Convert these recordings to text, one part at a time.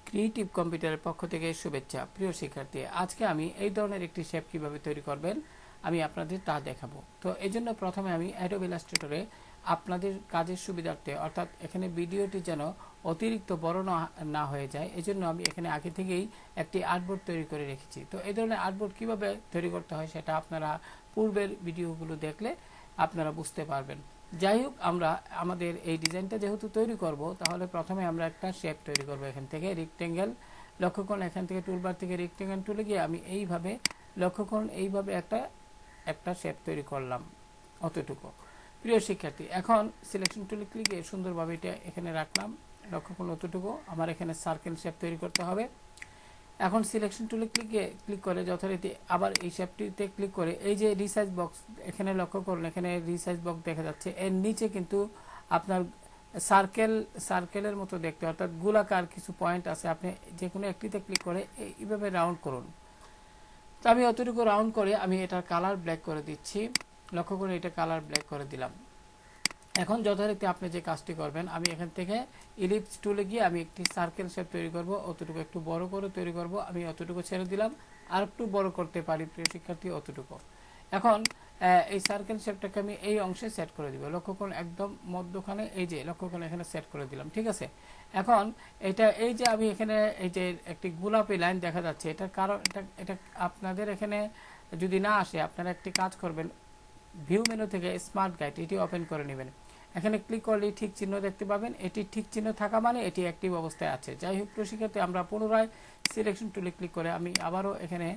Creative কম্পিউটারের পক্ষ থেকে শুভেচ্ছা প্রিয় শিক্ষার্থী। আজকে আমি এই ধরনের একটি শেপ কিভাবে তৈরি করবেন আমি আপনাদের তা দেখাবো। তো এই জন্য প্রথমে আমি অ্যাডোব ইলাস্ট্রেটরে আপনাদের কাজের সুবিধার্থে অর্থাৎ এখানে ভিডিওটি যেন অতিরিক্ত বড় না হয়ে যায়, এজন্য আমি এখানে আগে থেকেই একটি আর্টবোর্ড তৈরি করে রেখেছি। তো এই ধরনের আর্টবোর্ড কিভাবে তৈরি করতে হয় সেটা আপনারা পূর্বের ভিডিওগুলো দেখলে আপনারা বুঝতে পারবেন। যাই হোক, আমরা আমাদের এই ডিজাইনটা যেহেতু তৈরি করব, তাহলে প্রথমে আমরা একটা শেপ তৈরি করব। এখান থেকে রেক্টেঙ্গেল লক্ষ্য করুন, এখান থেকে টুলবার থেকে রেক্টেঙ্গেল টুলে গিয়ে আমি এইভাবে লক্ষ্য করুন, এইভাবে একটা শেপ তৈরি করলাম অতটুকু। প্রিয় শিক্ষার্থী, এখন সিলেকশন টুলে ক্লিকে সুন্দরভাবে এটা এখানে রাখলাম, লক্ষ্য করুন অতটুকু। আমার এখানে সার্কেল শেপ তৈরি করতে হবে। এখন সিলেকশন টুলে ক্লিক করে যথারীতি আবার এই শেপটিতে ক্লিক করে এই যে রিসাইজ বক্স এখানে লক্ষ্য করুন, এখানে রিসাইজ বক্স দেখা যাচ্ছে, এর নিচে কিন্তু আপনার সার্কেলের মতো দেখতে অর্থাৎ গোলাকার কিছু পয়েন্ট আছে। আপনি যে কোনো একটিতে ক্লিক করে এইভাবে রাউন্ড করুন। তো আমি অতটুকু রাউন্ড করে আমি এটার কালার ব্ল্যাক করে দিচ্ছি। লক্ষ্য করে এটা কালার ব্ল্যাক করে দিলাম। এখন যথারীতি আপনি যে কাজটি করবেন, আমি এখান থেকে ইলিপস টুলে গিয়ে আমি একটি সার্কেল শেপ তৈরি করব, অতটুকু একটু বড় করে তৈরি করব। আমি অতটুকু ছেড়ে দিলাম, আর একটু বড় করতে পারি প্রিয় শিক্ষার্থী, অতটুকু। এখন এই সার্কেল শেপটাকে আমি এই অংশে সেট করে দিব। লক্ষ্য করুন একদম মধ্যখানে, এই যে লক্ষ্য করুন এখানে সেট করে দিলাম, ঠিক আছে। এখন এটা এই যে আমি এখানে এই যে একটি গোলাপি লাইন দেখা যাচ্ছে, এটার কারণ এটা আপনাদের এখানে যদি না আসে, আপনারা একটি কাজ করবেন, ভিউ মেনু থেকে স্মার্ট গাইড এটি ওপেন করে নেবেন। এখানে ক্লিক করলেই ঠিক চিহ্ন দেখতে পাবেন। এটি ঠিক চিহ্ন থাকা মানে এটি অ্যাক্টিভ অবস্থায় আছে। যাই হোক প্রিয় শিক্ষার্থী, আমরা পুনরায় সিলেকশন টুলে ক্লিক করে আমি আবারও এখানে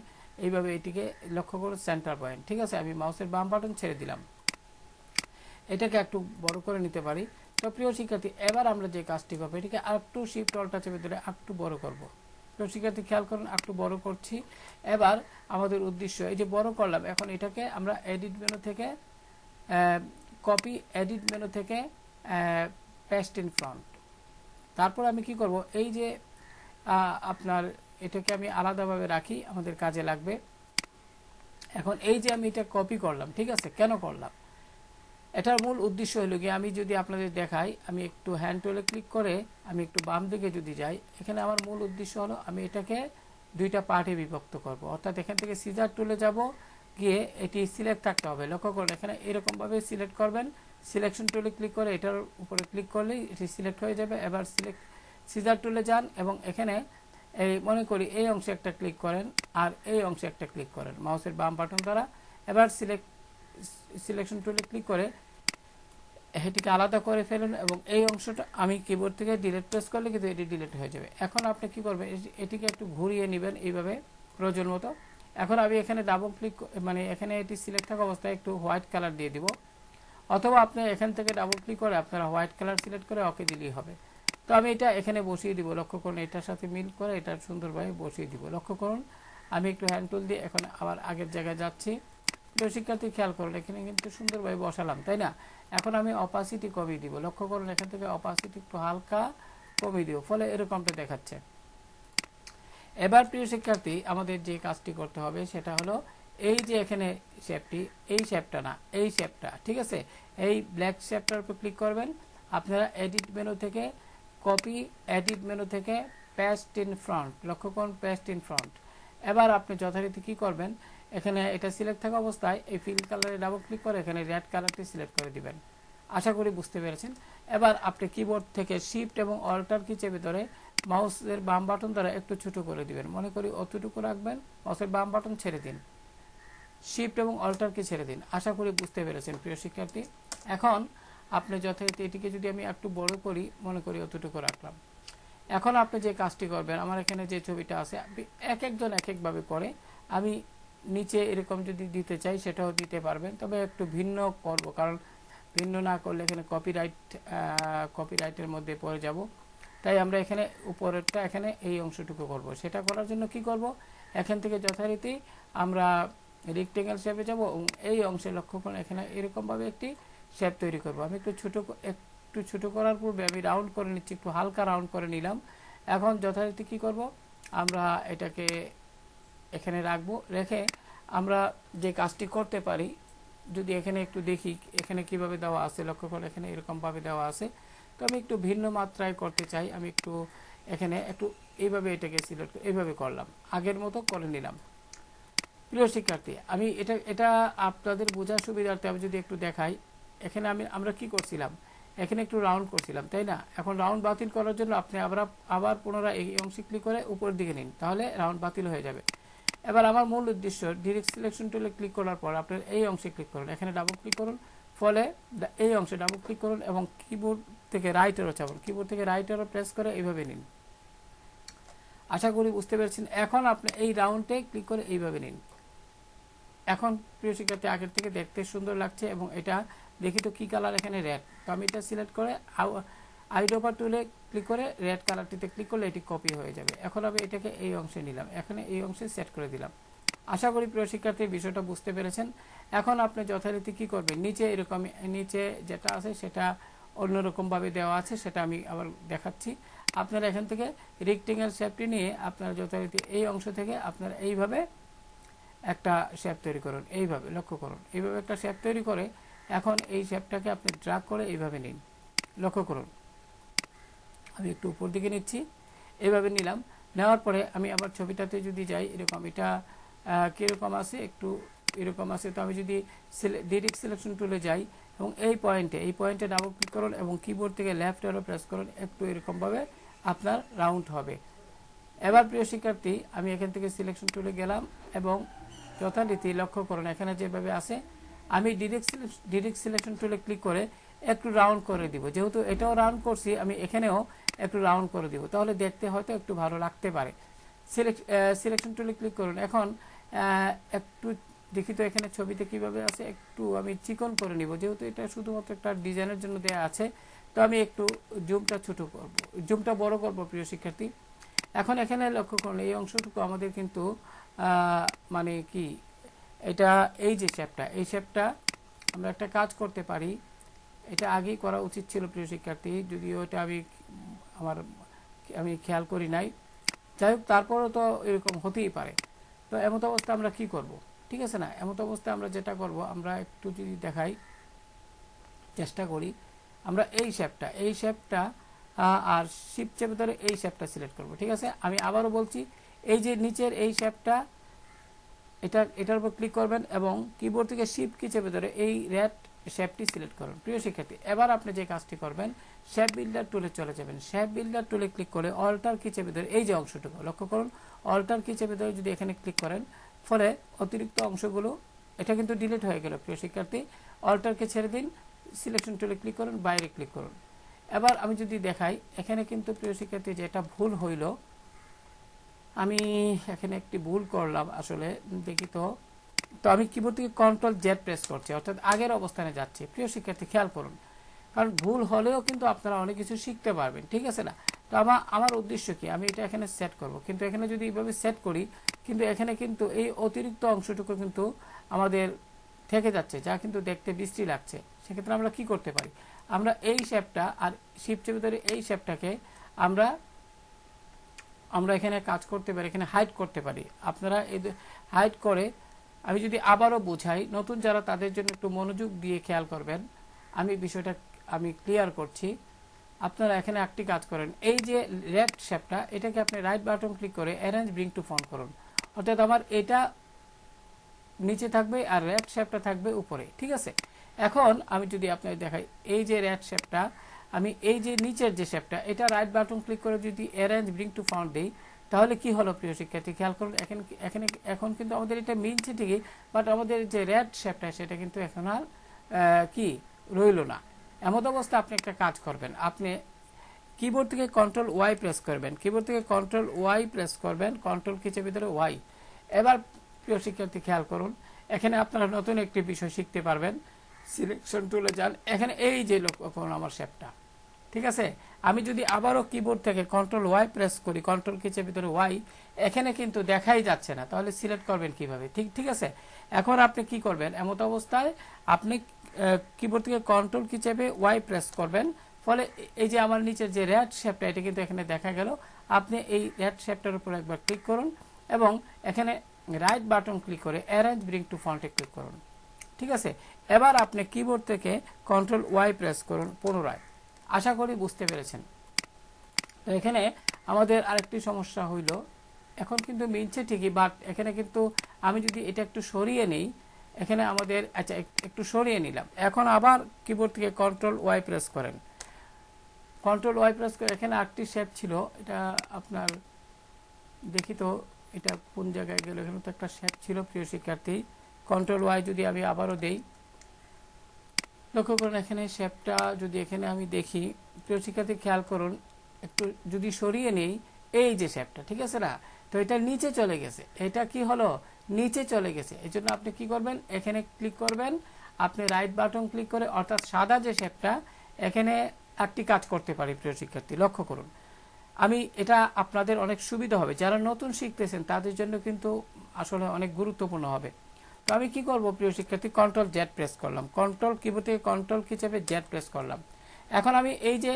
এইভাবে এটিকে লক্ষ্য করুন সেন্টার পয়েন্ট, ঠিক আছে। আমি মাউসের বাম বাটন ছেড়ে দিলাম, এটাকে একটু বড় করে নিতে পারি। তো প্রিয় শিক্ষার্থী, এবার আমরা যে কাজটি করবো, এটিকে আরেকটু শিফট অল্টা চেপে ধরে একটু বড় করব। প্রিয় শিক্ষার্থী খেয়াল করুন, একটু বড় করছি। এবার আমাদের উদ্দেশ্য, এই যে বড় করলাম, এখন এটাকে আমরা এডিট মেনু থেকে কপি, এডিট মেনু থেকে পেস্ট ইন ফ্রন্ট। তারপর আমি কি করব, এই যে আপনার এটাকে আমি আলাদাভাবে রাখি, আমাদের কাজে লাগবে। এখন এই যে আমি এটা কপি করলাম, ঠিক আছে। কেন করলাম, এটার মূল উদ্দেশ্য হলো কি, আমি যদি আপনাদের দেখাই, আমি একটু হ্যান্ড টুলে ক্লিক করে আমি একটু বাম দিকে যদি যাই, এখানে আমার মূল উদ্দেশ্য হলো আমি এটাকে দুইটা পার্টে বিভক্ত করব। অর্থাৎ এখান থেকে সিজার টুলে যাব, গিয়ে এটি সিলেক্ট থাকতে হবে। লক্ষ্য করুন এখানে এরকমভাবে সিলেক্ট করবেন। সিলেকশন টুলে ক্লিক করে এটার উপরে ক্লিক করলেই এটি সিলেক্ট হয়ে যাবে। এবার সিজার টুলে যান এবং এখানে এই মনে করি এই অংশে একটা ক্লিক করেন আর এই অংশে একটা ক্লিক করেন মাউসের বাম বাটন দ্বারা। এবার সিলেকশন টুলে ক্লিক করে এটিকে আলাদা করে ফেলুন এবং এই অংশটা আমি কিবোর্ড থেকে ডিলিট প্রেস করলে কিন্তু এটি ডিলিট হয়ে যাবে। এখন আপনি কি করবেন, এটিকে একটু ঘুরিয়ে নেবেন এইভাবে প্রয়োজন মতো। এখন আমি এখানে ডাবল ক্লিক, মানে এখানে এটি সিলেক্ট থাকা অবস্থায় একটু হোয়াইট কালার দিয়ে দিব, অথবা আপনি এখান থেকে ডাবল ক্লিক করে আপনারা হোয়াইট কালার সিলেক্ট করে ওকে দিলেই হবে। তো আমি এটা এখানে বসিয়ে দিব। লক্ষ্য করুন এটার সাথে মিল করে এটা সুন্দরভাবে বসিয়ে দিব। লক্ষ্য করুন আমি একটু হ্যান্ড টুল দিয়ে এখন আবার আগের জায়গায় যাচ্ছি। প্রিয় শিক্ষার্থী খেয়াল করুন এখানে কিন্তু সুন্দরভাবে বসালাম, তাই না। এখন আমি অপাসিটি কমিয়ে দিব। লক্ষ্য করুন এখান থেকে অপাসিটি একটু হালকা কমিয়ে দিব, ফলে এরকমটা দেখাচ্ছে। এবার প্রিয় শিক্ষার্থী, আমাদের যে কাজটি করতে হবে সেটা হলো এই যে এখানে শেপটি, এই শেপটা না, এই শেপটা, ঠিক আছে। এই ব্ল্যাক শেপটার উপর ক্লিক করবেন। আপনারা এডিট মেনু থেকে কপি, এডিট মেনু থেকে পেস্ট ইন ফ্রন্ট, লক্ষ্য করুন পেস্ট ইন ফ্রন্ট। এবার আপনি যথারীতি কি করবেন, এখানে এটা সিলেক্ট থাকা অবস্থায় এই ফিল কালারে ডাবল ক্লিক করে এখানে রেড কালারটি সিলেক্ট করে দিবেন। আশা করি বুঝতে পেরেছেন। এবার আপনি কিবোর্ড থেকে শিফট এবং অল্টার কি চেপে ধরে মাউসের বাম বাটন দ্বারা একটু ছোট করে দিবেন, মনে করি অতটুকু রাখবেন। মাউসের বাম বাটন ছেড়ে দিন, শিফট এবং অল্টার কি ছেড়ে দিন। আশা করি বুঝতে পেরেছেন প্রিয় শিক্ষার্থী। এখন আপনি যথারীতি এটিকে যদি আমি একটু বড় করি, মনে করি অতটুকু রাখলাম। এখন আপনি যে কাজটি করবেন, আমার এখানে যে ছবিটা আছে, এক একজন এক একভাবে করে, আমি নিচে এরকম যদি দিতে চাই সেটাও দিতে পারবেন, তবে একটু ভিন্ন করব, কারণ ভিন্ন না করলে এখানে কপিরাইটের মধ্যে পড়ে যাব। তাই আমরা এখানে উপরেরটা এখানে এই অংশটুকু করব। সেটা করার জন্য কি করব, এখান থেকে যথারীতি আমরা রেক্টেঙ্গেল শেপে যাব এবং এই অংশে লক্ষ্য করুন এখানে এরকমভাবে একটি শেপ তৈরি করব। আমি একটু ছোট করার পূর্বে আমি রাউন্ড করে নিচ্ছি, একটু হালকা রাউন্ড করে নিলাম। এখন যথারীতি কি করব, আমরা এটাকে এখানে রাখবো। রেখে আমরা যে কাজটি করতে পারি, যদি এখানে একটু দেখি এখানে কিভাবে দেওয়া আছে, লক্ষ্য করুন এখানে এরকমভাবে দেওয়া আছে। তো আমি একটু ভিন্ন মাত্রায় করতে চাই, আমি একটু এখানে একটু এইভাবে এটাকে সিলেক্ট এইভাবে করলাম, আগের মতো করে নিলাম। প্রিয় শিক্ষার্থী, আমি এটা আপনাদের বোঝার সুবিধার্থে আমি যদি একটু দেখাই, এখানে আমরা কি করছিলাম, এখানে একটু রাউন্ড করছিলাম, তাই না? এখন রাউন্ড বাতিল করার জন্য আপনি আবার পুনরায় এই অংশে ক্লিক করে উপরের দিকে নিন, তাহলে রাউন্ড বাতিল হয়ে যাবে। এবার আমার মূল উদ্দেশ্য, ডিরেক্ট সিলেকশন টুলে ক্লিক করার পর আপনার এই অংশে ক্লিক করুন, এখানে ডাবল ক্লিক করুন, ফলে এই অংশে ডাবল ক্লিক করুন এবং কিবোর্ড থেকে রাইট অ্যারো চাপুন, কিবোর্ড থেকে রাইট অ্যারো প্রেস করে এইভাবে নিন। আশা করি বুঝতে পেরেছেন। এখন আপনি এই রাউন্ডে ক্লিক করে এইভাবে নিন। এখন প্রিয় শিক্ষার্থী, আগের থেকে দেখতে সুন্দর লাগছে এবং এটা দেখি তো কি কালার, এখানে রেড। তো আমি এটা সিলেক্ট করে আইড্রপার টুলে ক্লিক করে রেড কালারটিতে ক্লিক করলে এটি কপি হয়ে যাবে। এখন আমি এটাকে এই অংশে নিলাম, এখানে এই অংশে সেট করে দিলাম। আশা করি প্রিয় শিক্ষার্থী বিষয়টা বুঝতে পেরেছেন। এখন আপনি যথারীতি কি করবেন, নিচে এরকম, নিচে যেটা আছে সেটা অন্যরকমভাবে দেওয়া আছে, সেটা আমি আবার দেখাচ্ছি। আপনারা এখান থেকে রেক্টেঙ্গেল শেপটি নিয়ে আপনারা যথারীতি এই অংশ থেকে আপনারা এইভাবে একটা শেপ তৈরি করুন, এইভাবে লক্ষ্য করুন, এইভাবে একটা শেপ তৈরি করে এখন এই শেপটাকে আপনি ড্র্যাগ করে এইভাবে নিন। লক্ষ্য করুন, আমি একটু উপর দিকে নিচ্ছি, এইভাবে নিলাম। নেওয়ার পরে আমি আবার ছবিটাতে যদি যাই, এরকম এটা কীরকম আছে, একটু এরকম আছে। তো আমি যদি ডিরেক্ট সিলেকশন টুলে যাই এবং এই পয়েন্টে ডাবল ক্লিক করুন এবং কিবোর্ড থেকে লেফট অ্যারো প্রেস করুন, একটু এরকমভাবে আপনার রাউন্ড হবে। এবার প্রিয় শিক্ষার্থী, আমি এখান থেকে সিলেকশন টুলে গেলাম এবং যথারীতি লক্ষ্য করুন এখানে যেভাবে আছে, আমি ডিরেক্ট সিলেকশন টুলে ক্লিক করে একটু রাউন্ড করে দিব। যেহেতু এটাও রাউন্ড করছি, আমি এখানেও একটু রাউন্ড করে দিব, তাহলে দেখতে হয়তো একটু ভালো লাগতে পারে। সিলেকশন টুলে ক্লিক করুন। এখন একটু দেখি তো এখানে ছবিতে কিভাবে আছে, একটু আমি চিকন করে নিব, যেহেতু এটা শুধুমাত্র একটা ডিজাইনের জন্য দেয়া আছে। তো আমি একটু জুমটা ছোট করব, জুমটা বড় করব প্রিয় শিক্ষার্থী। এখন এখানে লক্ষ্য করুন এই অংশটুকু আমাদের কিন্তু মানে কি, এটা এই যে শেপটা, এই শেপটা আমরা একটা কাজ করতে পারি। এটা আগেই করা উচিত ছিল প্রিয় শিক্ষার্থী, যদিও এটা আমি খেয়াল করি নাই। যাই হোক, তারপরও তো এরকম হতেই পারে। তো এমত অবস্থা আমরা কি করব, ঠিক আছে না? এমত অবস্থা আমরা যেটা করব, আমরা একটু যদি দেখাই, চেষ্টা করি, আমরা এই শেপটা আর শিফট চেপে ধরে এই শেপটা সিলেক্ট করব, ঠিক আছে? আমি আবারও বলছি, এই যে নিচের এই শেপটা, এটার উপর ক্লিক করবেন এবং কিবোর্ড থেকে শিফট কি চেপে ধরে এই রেড শেপটি সিলেক্ট করুন। প্রিয় শিক্ষার্থী, এবার আপনি যে কাজটি করবেন, শেপ বিল্ডার টুলে চলে যাবেন। শেপ বিল্ডার টুলে ক্লিক করে অল্টার কি চেপে ধরে এই যে অংশটুকু লক্ষ্য করুন, অল্টার কি চেপে ধরে যদি এখানে ক্লিক করেন, ফলে অতিরিক্ত অংশগুলো, এটা কিন্তু ডিলিট হয়ে গেল প্রিয় শিক্ষার্থী। অল্টারকে ছেড়ে দিন, সিলেকশন টুলে ক্লিক করুন, বাইরে ক্লিক করুন। এবার আমি যদি দেখাই, এখানে কিন্তু প্রিয় শিক্ষার্থী যেটা ভুল হইল, আমি এখানে একটি ভুল করলাম আসলে, দেখি তো। আমি কিবোর্ড থেকে কন্ট্রোল জেড প্রেস করছি, অর্থাৎ আগের অবস্থানে যাচ্ছি। প্রিয় শিক্ষার্থী খেয়াল করুন, কারণ ভুল হলেও কিন্তু আপনারা অনেক কিছু শিখতে পারবেন, ঠিক আছে না? তো আমার উদ্দেশ্য কি, আমি এটা এখানে সেট করব, কিন্তু এখানে যদি এইভাবে সেট করি, কিন্তু এখানে কিন্তু এই অতিরিক্ত অংশটুকু কিন্তু আমাদের থেকে যাচ্ছে, যা কিন্তু দেখতে বিশ্রী লাগছে। সেক্ষেত্রে আমরা কি করতে পারি, আমরা এই শেপটা আর শিফট চেপে ধরে এই শেপটাকে আমরা এখানে কাজ করতে পারি, এখানে হাইড করতে পারি। আপনারা এই হাইড করে, আমি যদি আবারও বোঝাই, নতুন যারা তাদের জন্য একটু মনোযোগ দিয়ে খেয়াল করবেন, আমি বিষয়টা ক্লিয়ার করছি। আপনারা এখানে একটি কাজ করেন, এই যে রেড শেপটা, এটাকে আপনি রাইট বাটন ক্লিক করে অ্যারেঞ্জ ব্রিং টু ফ্রন্ট করুন, অর্থাৎ আমার এটা নিচে থাকবে আর রেড শেপটা থাকবে উপরে, ঠিক আছে? এখন আমি যদি আপনাকে দেখাই, এই যে রেড শেপটা, আমি এই যে নিচের যে শেপটা, এটা রাইট বাটন ক্লিক করে যদি অ্যারেঞ্জ ব্রিং টু ফ্রন্ট দেই, তাহলে কি হলো প্রিয় শিক্ষার্থী, খেয়াল করুন। এখন কিন্তু আমাদের এটা মিলছে ঠিকই, বাট আমাদের যে রেড শেপটা সেটা কিন্তু এখন আর কি রইল না। এমন অবস্থা আপনি একটা কাজ করবেন, আপনি কিবোর্ড থেকে কন্ট্রোল ওয়াই প্রেস করবেন, কন্ট্রোল কি চেপে ধরে ওয়াই। এবার প্রিয় শিক্ষার্থী খেয়াল করুন, এখানে আপনারা নতুন একটি বিষয় শিখতে পারবেন। সিলেকশন টুলে যান, এখানে এই যে লক্ষ্য করুন আমার শেপটা, ঠিক আছে? আমি যদি আবারও কিবোর্ড থেকে কন্ট্রোল ওয়াই প্রেস করি, কন্ট্রোল কি চেপে ধরে ওয়াই, এখানে কিন্তু দেখাই যাচ্ছে না, তাহলে সিলেক্ট করবেন কিভাবে, ঠিক আছে? এখন আপনি কি করবেন, এমত অবস্থায় আপনি কিবোর্ড থেকে কন্ট্রোল কি চেপে ওয়াই প্রেস করবেন, ফলে এই যে আমার নিচের যে রেড শেপটা, এটা কিন্তু এখানে দেখা গেল। আপনি এই রেড শেপটার উপর একবার ক্লিক করুন এবং এখানে রাইট বাটন ক্লিক করে অ্যারেঞ্জ ব্রিং টু ফ্রন্টে ক্লিক করুন, ঠিক আছে? এবার আপনি কিবোর্ড থেকে কন্ট্রোল ওয়াই প্রেস করুন পুনরায়। আশা করি বুঝতে পেরেছেন। তো এখানে আমাদের আরেকটি সমস্যা হইল, এখন কিন্তু মিলছে ঠিকই, বাট এখানে কিন্তু আমি যদি এটা একটু সরিয়ে নিই, এখানে আমাদের আচ্ছা একটু সরিয়ে নিলাম, এখন আবার কিবোর্ড থেকে কন্ট্রোল ওয়াই প্রেস করেন, কন্ট্রোল ওয়াই প্রেস করে এখানে আরেকটি শেপ ছিল, এটা আপনার দেখি তো এটা কোন জায়গায় গেল, এখানে তো একটা শেপ ছিল প্রিয় শিক্ষার্থী, কন্ট্রোল ওয়াই যদি আমি আবারও দেই, লক্ষ্য করুন এখানে শেপটা যদি এখানে আমি দেখি, প্রিয় শিক্ষার্থী খেয়াল করুন, একটু যদি সরিয়ে নেই, এই যে শেপটা, ঠিক আছে না, তো এটা নিচে চলে গেছে, এটা কি হলো, নিচে চলে গেছে। এই জন্য আপনি কি করবেন, এখানে ক্লিক করবেন, আপনি রাইট বাটন ক্লিক করে, অর্থাৎ সাদা যে শেপটা, এখানে একটি কাজ করতে পারি প্রিয় শিক্ষার্থী, লক্ষ্য করুন, আমি এটা আপনাদের অনেক সুবিধা হবে, যারা নতুন শিখতেছেন তাদের জন্য কিন্তু আসলে অনেক গুরুত্বপূর্ণ হবে। তো আমি কি করব প্রিয় শিক্ষার্থী, কন্ট্রোল জেড প্রেস করলাম, কন্ট্রোল কিবোর্ড থেকে কন্ট্রোল কি চেপে জেড প্রেস করলাম। এখন আমি এই যে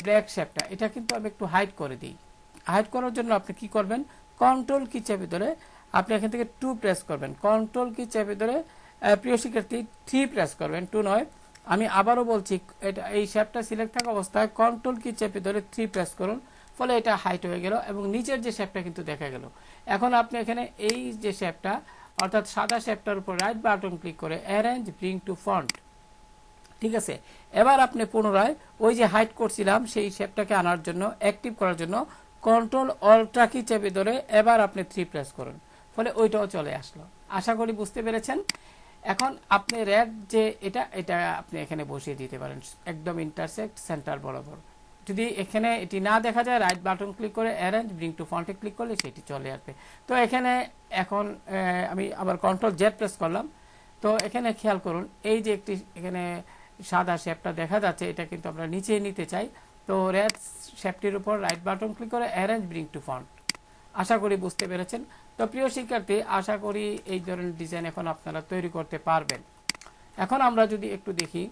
ব্ল্যাক শেপটা, এটা কিন্তু আমি একটু হাইড করে দিই। হাইড করার জন্য আপনি কি করবেন, কন্ট্রোল কি চেপে ধরে আপনি এখান থেকে 2 প্রেস করবেন, কন্ট্রোল কি চেপে ধরে প্রিয় শিক্ষার্থী 3 প্রেস করবেন, 2 নয়। আমি আবারও বলছি, এটা এই শেপটা সিলেক্ট থাকা অবস্থায় কন্ট্রোল কি চেপে ধরে 3 প্রেস করুন, ফলে এটা হাইট হয়ে গেল এবং নিচের যে শেপটা কিন্তু দেখা গেল। এখন আপনি এখানে এই যে শেপটা, অর্থাৎ সাদা শেপটার উপর রাইট বাটন ক্লিক করে অ্যারেঞ্জ ব্রিং টু ফন্ট, ঠিক আছে। এবার আপনি পুনরায় ওই যে হাইড করছিলাম সেই শেপটাকে আনার জন্য, অ্যাক্টিভ করার জন্য কন্ট্রোল অল্ট্রা কি চেপে ধরে এবার আপনি 3 প্রেস করুন, ফলে ওইটাও চলে আসলো। আশা করি বুঝতে পেরেছেন। এখন আপনি রেড যে এটা আপনি এখানে বসিয়ে দিতে পারেন, একদম ইন্টারসেক্ট সেন্টার বরাবর। যদি এখানে এটি না দেখা যায়, রাইট বাটন ক্লিক করে অ্যারেঞ্জ ব্রিং টু ফন্টে ক্লিক করলে সেটি চলে আসবে। তো এখানে এখন আমি আবার কন্ট্রোল জেড প্রেস করলাম, তো এখানে খেয়াল করুন এই যে একটি এখানে সাদা শেপটা দেখা যাচ্ছে, এটা কিন্তু আমরা নিচে নিতে চাই। তো রেড শেপটির উপর রাইট বাটন ক্লিক করে অ্যারেঞ্জ ব্রিং টু ফন্ট। আশা করি বুঝতে পেরেছেন। তো প্রিয় শিক্ষার্থী, আশা করি এই ধরনের ডিজাইন এখন আপনারা তৈরি করতে পারবেন। এখন আমরা যদি একটু দেখি,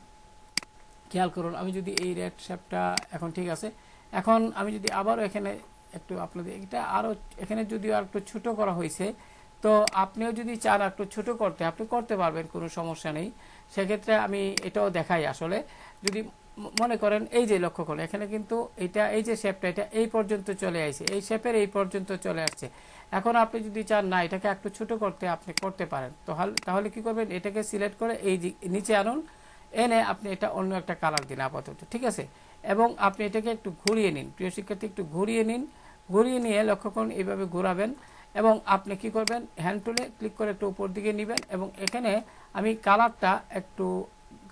খেয়াল করুন, আমি যদি এই রেড শেপটা এখন ঠিক আছে, এখন আমি যদি আবারও এখানে একটু আপনাদের এটা আরও এখানে যদিও আর একটু ছোট করা হয়েছে, তো আপনিও যদি চান একটু ছোট করতে আপনি করতে পারবেন, কোনো সমস্যা নেই। সেক্ষেত্রে আমি এটাও দেখাই, আসলে যদি মনে করেন এই যে লক্ষ্য করেন এখানে কিন্তু এটা এই যে শেপটা এটা এই পর্যন্ত চলে আসছে, এই শেপের এই পর্যন্ত চলে আসছে। এখন আপনি যদি চান না এটাকে একটু ছোট করতে আপনি করতে পারেন, তাহলে কি করবেন, এটাকে সিলেক্ট করে এই নিচে আনুন, এনে আপনি এটা অন্য একটা কালার দিন আপাতত, ঠিক আছে। এবং আপনি এটাকে একটু ঘুরিয়ে নিন, প্রিয় শিক্ষার্থী একটু ঘুরিয়ে নিন, ঘুরিয়ে নিয়ে লক্ষ্য করুন এইভাবে ঘোরাবেন এবং আপনি কি করবেন, হ্যান্ড টুলে ক্লিক করে একটু উপর দিকে নেবেন এবং এখানে আমি কালারটা একটু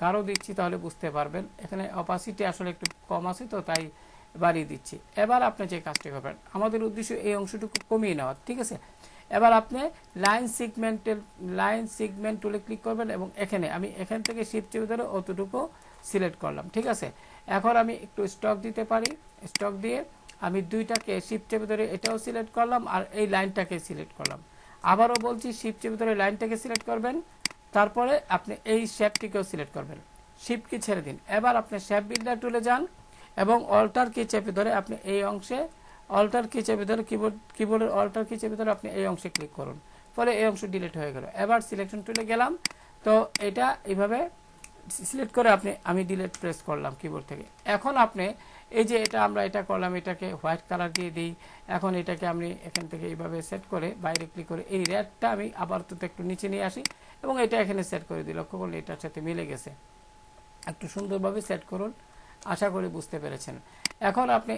গাঢ় দিচ্ছি, তাহলে বুঝতে পারবেন। এখানে অপাসিটি আসলে একটু কম আছে, তো তাই বাড়িয়ে দিচ্ছি। এবার আপনি যে কাজটি করবেন, আমাদের উদ্দেশ্য এই অংশটুকু কমিয়ে নেওয়া, ঠিক আছে। এবার আপনি লাইন সিগমেন্ট টুলে ক্লিক করবেন এবং এখানে আমি এখান থেকে শিফট চেপে ধরে অতটুকু সিলেক্ট করলাম, ঠিক আছে। এখন আমি একটু স্টক দিতে পারি, স্টক দিয়ে আমি দুইটাকে শিফট চেপে ধরে এটাও সিলেক্ট করলাম আর এই লাইনটাকে সিলেক্ট করলাম। আবারও বলছি, শিফট চেপে ধরে লাইনটাকে সিলেক্ট করবেন, তারপরে আপনি এই শেপটিকেও সিলেক্ট করবেন, শিফট কি ছেড়ে দিন। এবার আপনি শেপ বিল্ডার টুলে যান এবং অল্টার কি চেপে ধরে আপনি এই অংশে অল্টার কি চেপে ধরে কিবোর্ডের অল্টার কি চেপে ধরে আপনি এই অংশে ক্লিক করুন, ফলে এই অংশ ডিলিট হয়ে গেল। এবার সিলেকশন টুলে গেলাম, তো এটা এইভাবে সিলেক্ট করে আমি ডিলিট প্রেস করলাম কিবোর্ড থেকে। এখন আপনি এই যে আমরা এটা করলাম, এটাকে হোয়াইট কালার দিয়ে দিই। এখন এটাকে আমি এখান থেকে এইভাবে সেট করে বাইরে ক্লিক করে এই রেডটা আমি আবার তো একটু নিচে নিয়ে আসি এবং এটা এখানে সেট করে দিই। লক্ষ্য করলে এটার সাথে মিলে গেছে। একটু সুন্দরভাবে সেট করুন, আশা করি বুঝতে পেরেছেন। এখন আপনি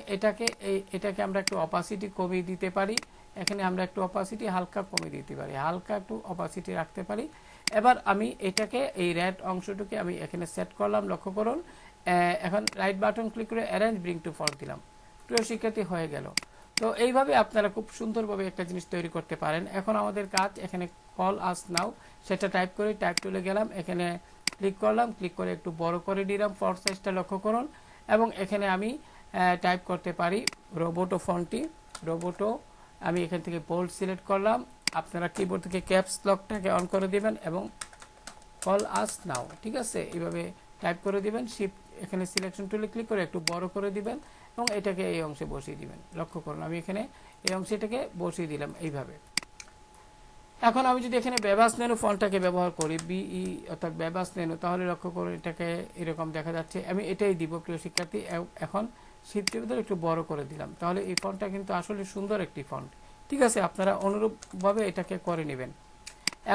এটাকে আমরা একটু অপাসিটি কমিয়ে দিতে পারি, এখানে আমরা একটু অপাসিটি হালকা কমিয়ে দিতে পারি, হালকা একটু অপাসিটি রাখতে পারি। এবার আমি এটাকে এই রেড অংশটুকে আমি এখানে সেট করলাম, লক্ষ্য করুন। এখন রাইট বাটন ক্লিক করে অ্যারেঞ্জ ব্রিং টু ফন্ট দিলাম, প্রিয় শিক্ষার্থী হয়ে গেল। তো এইভাবে আপনারা খুব সুন্দরভাবে একটা জিনিস তৈরি করতে পারেন। এখন আমাদের কাজ এখানে কল আস নাও সেটা টাইপ করে টাইপ টুলে গেলাম, এখানে ক্লিক করলাম, ক্লিক করে একটু বড় করে দিলাম ফন্ট সাইজটা, লক্ষ্য করুন। এবং এখানে আমি টাইপ করতে পারি রোবোটো ফন্টটি, রোবোটো আমি এখান থেকে বোল্ড সিলেক্ট করলাম। আপনারা কিবোর্ড থেকে ক্যাপস লকটাকে অন করে দিবেন এবং কল আস নাও, ঠিক আছে, এইভাবে টাইপ করে দিবেন। শিফট এখানে সিলেকশন টুলে ক্লিক করে একটু বড় করে দিবেন এবং এটাকে এই অংশে বসিয়ে দিবেন। লক্ষ্য করুন আমি এখানে এই অংশে এটাকে বসিয়ে দিলাম এইভাবে। এখন আমি যদি এখানে বেবাস নেনু ফন্টটাকে ব্যবহার করি, বিই অর্থাৎ বেবাস নেনু, তাহলে লক্ষ্য করুন এটাকে এরকম দেখা যাচ্ছে। আমি এটাই দিব প্রিয় শিক্ষার্থী। এখন শিফট চেপে ধরে একটু বড় করে দিলাম। তাহলে এই ফন্টটা কিন্তু আসলে সুন্দর একটি ফন্ট। ঠিক আছে, আপনারা অনুরূপভাবে এটাকে করে নেবেন।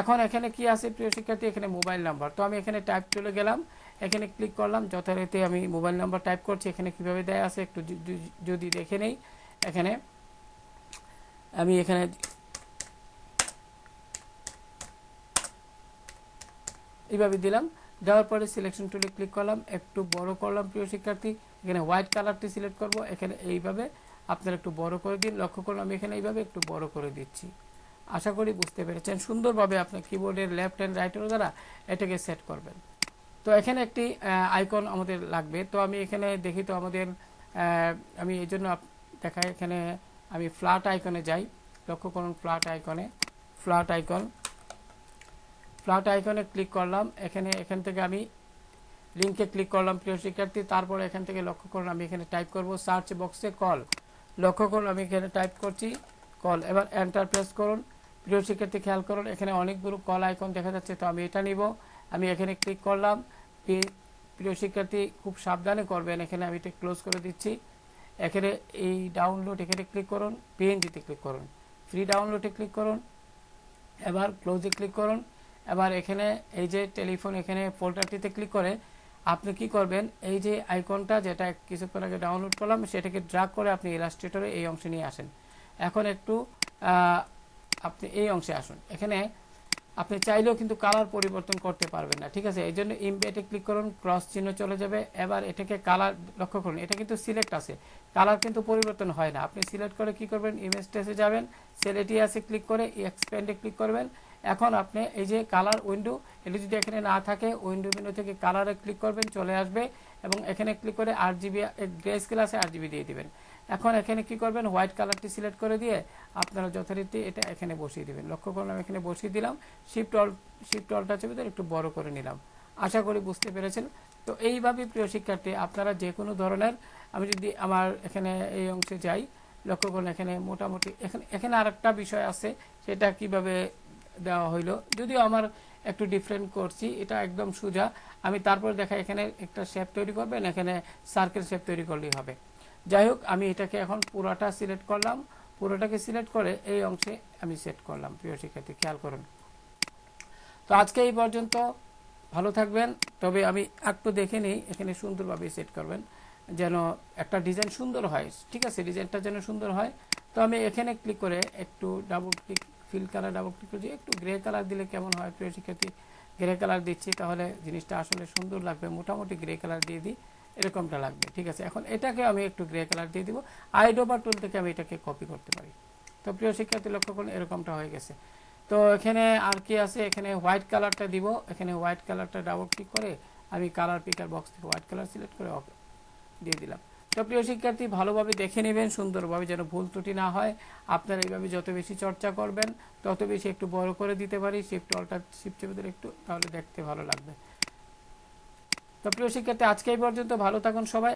এখন এখানে কি আছে প্রিয় শিক্ষার্থী, এখানে মোবাইল নাম্বার। তো আমি এখানে টাইপ চলে গেলাম, এখানে ক্লিক করলাম, যথারীতি আমি মোবাইল নাম্বার টাইপ করছি। এখানে কিভাবে দেয়া আছে একটু যদি দেখে নেই, এখানে আমি এখানে এইভাবে দিলাম। দেওয়ার পরে সিলেকশন টুলে ক্লিক করলাম, একটু বড় করলাম প্রিয় শিক্ষার্থী। এখানে হোয়াইট কালারটি সিলেক্ট করব, এখানে এইভাবে আপনারা একটু বড় করে দিন। লক্ষ্য করলাম এখানে এইভাবে একটু বড় করে দিচ্ছি। আশা করি বুঝতে পেরেছেন। সুন্দরভাবে আপনার কিবোর্ডের লেফট হ্যান্ড রাইটের দ্বারা এটাকে সেট করবেন। তো এখানে একটি আইকন আমাদের লাগবে। তো আমি এখানে দেখি তো আমাদের আমি এই জন্য দেখাই, এখানে আমি ফ্ল্যাট আইকনে যাই। লক্ষ্য করুন ফ্ল্যাট আইকনে ক্লিক করলাম। এখান থেকে আমি লিঙ্কে ক্লিক করলাম প্রিয় শিক্ষার্থী। তারপরে এখান থেকে লক্ষ্য করুন আমি এখানে টাইপ করব সার্চ বক্সে কল। লক্ষ্য করুন আমি এখানে টাইপ করছি কল। এবার এন্টার প্রেস করুন। প্রিয় শিক্ষার্থী খেয়াল করুন এখানে অনেকগুলো কল আইকন দেখা যাচ্ছে। তো আমি এটা নিব, আমি এখানে ক্লিক করলাম। প্রিয় শিক্ষার্থী খুব সাবধানে করবেন, এখানে আমি এটা ক্লোজ করে দিচ্ছি। এখানে এই ডাউনলোড এখানে ক্লিক করুন, পিএনজিতে ক্লিক করুন, ফ্রি ডাউনলোডে ক্লিক করুন, এবার ক্লোজে ক্লিক করুন। এবার এখানে এই যে টেলিফোন এখানে ফোল্ডারটিতে ক্লিক করে আপনি কি করবেন, এই যে আইকনটা যেটা কিছুক্ষণ আগে ডাউনলোড করলাম সেটাকে ড্র্যাগ করে আপনি ইলাস্ট্রেটরে এই অংশে নিয়ে আসেন। এখন একটু আপনি এই অংশে আসুন। এখানে আপনি চাইলেও কিন্তু কালার পরিবর্তন করতে পারবেন না, ঠিক আছে। এই জন্য ইমবেডে ক্লিক করুন, ক্রস চিহ্ন চলে যাবে। এবার এটাকে কালার লক্ষ্য করুন, এটা কিন্তু সিলেক্ট আছে, কালার কিন্তু পরিবর্তন হয় না। আপনি সিলেক্ট করে কি করবেন, ইমেজ টেসে যাবেন, সেলেটি আছে ক্লিক করে এক্সপ্যান্ডে ক্লিক করবেন। এখন আপনি এই যে কালার উইন্ডো, এটা যদি এখানে না থাকে উইন্ডো মেনু থেকে কালারে ক্লিক করবেন, চলে আসবে এবং এখানে ক্লিক করে আরজিবি গ্রে স্কেল আছে আরজিবি দিয়ে দিবেন। এখন এখানে কি করবেন, হোয়াইট কালারটি সিলেক্ট করে দিয়ে আপনারা যথারীতি এটা এখানে বসিয়ে দিবেন। লক্ষ্য করলাম এখানে বসিয়ে দিলাম, শিফট অলটা চেপে একটু বড় করে নিলাম। আশা করি বুঝতে পেরেছেন। তো এইভাবে প্রিয় শিক্ষার্থী আপনারা যে কোনো ধরনের, আমি যদি আমার এখানে এই অংশে যাই, লক্ষ্য করুন এখানে মোটামুটি এখানে আরেকটা বিষয় আছে, সেটা কিভাবে দেওয়া হইলো, যদিও আমার একটু ডিফারেন্ট করছি, এটা একদম সোজা। আমি তারপর দেখা এখানে একটা শেপ তৈরি করবেন, এখানে সার্কেল শেপ তৈরি করলেই হবে। যাই হোক আমি এটাকে এখন পুরোটা সিলেক্ট করলাম, পুরোটাকে সিলেক্ট করে এই অংশে আমি সেট করলাম। প্রিয় শিক্ষার্থী খেয়াল করুন। তো আজকে এই পর্যন্ত, ভালো থাকবেন। তবে আমি একটু দেখে নিই, এখানে সুন্দরভাবে সেট করবেন যেন একটা ডিজাইন সুন্দর হয়, ঠিক আছে, ডিজাইনটা যেন সুন্দর হয়। তো আমি এখানে ক্লিক করে একটু double click, fill colour double click করছি, একটু গ্রে কালার দিলে কেমন হয় প্রিয় শিক্ষার্থী, গ্রে কালার দিচ্ছি, তাহলে জিনিসটা আসলে সুন্দর লাগবে। মোটামুটি গ্রে কালার দিয়ে দিই, এরকমটা লাগবে, ঠিক আছে। এখন এটাকে আমি একটু গ্রে কালার দিয়ে দিব, আইডোবার টুল থেকে আমি এটাকে কপি করতে পারি। তো প্রিয় শিক্ষার্থী লক্ষ্য করুন এরকমটা হয়ে গেছে। তো এখানে আর কি আছে, এখানে হোয়াইট কালারটা দিব, এখানে হোয়াইট কালারটা ডাবল ক্লিক করে আমি কালার পিকার বক্স থেকে হোয়াইট কালার সিলেক্ট করে ওকে দিয়ে দিলাম। তো প্রিয় শিক্ষার্থী ভালোভাবে দেখে নেবেন, সুন্দরভাবে যেন ভুল ত্রুটি না হয়। আপনারা এইভাবে যত বেশি চর্চা করবেন তত বেশি একটু বড় করে দিতে পারি, শিফট অলটা শিফট চেপে দিলে একটু, তাহলে দেখতে ভালো লাগবে। তো প্রিয় শিক্ষার্থী আজকে এই পর্যন্ত, ভালো থাকুন সবাই।